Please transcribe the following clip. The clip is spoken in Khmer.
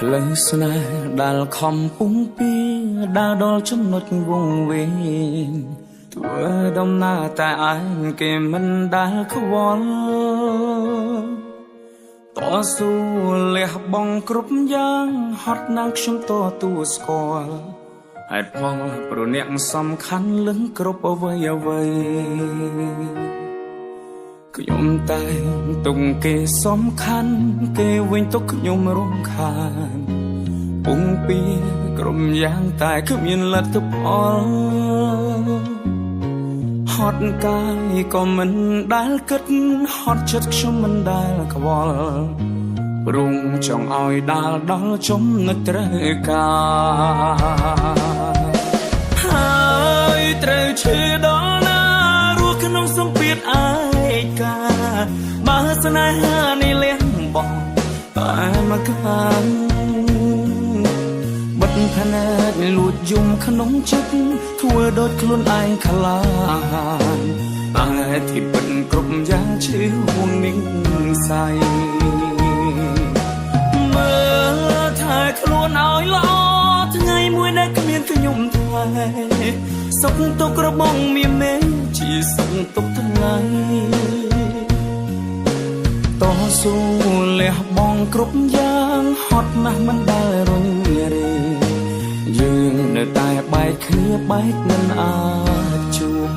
ផ្លូវស្នេហ៍ដែលខំពុំពីដើរដល់ចំណុចវង្វេងធ្វើដំណើរតែឯងគេមិនដែលខ្វល់តស៊ូលះបង់គ្រប់យ៉ាងហត់ណាស់ខ្ញុំតទួស្គាល់ហេតុផលព្រោះអ្នកសំខាន់លឹងគ្រប់អ្វីអ្វីខ្ញុំតែទុកគេសំខាន់គេវិញទុកខ្ញុំរំខានពុំពីក្រុមយ៉ាងតែគ្មានលទ្ធផលហត់កាយក៏មិនដែលគិតហត់ចិត្តខ្ញុំមិនដែលខ្វល់ព្រមចង់ឲ្យដាល់ដល់ចំណុចត្រូវការហើយត្រូវឈឺដល់ណារស់ក្នុងសម្ពាធឯកាបើស្នេហានេះលះបង់តែមកខាងបិទភ្នែកលួចយំក្នុងចិត្តធ្វើដូចខ្លួនឯងខ្លាហានតែที่ពិតគ្រប់យ៉ាងឈឺហួងនឹងសៃមើលថែខ្លួនឲ្យល្អថ្ងៃមួយដែលគ្មានខ្ញុំថ្លៃសុខទុក្ខរបស់មានមេជាសុខទុក្ខថ្ងៃតស៊ូលះបង់គ្រប់យ៉ាងហត់ណាស់មិនដែលរញរេយើងនៅតែបែកគ្នាបែកមិនអាចជួប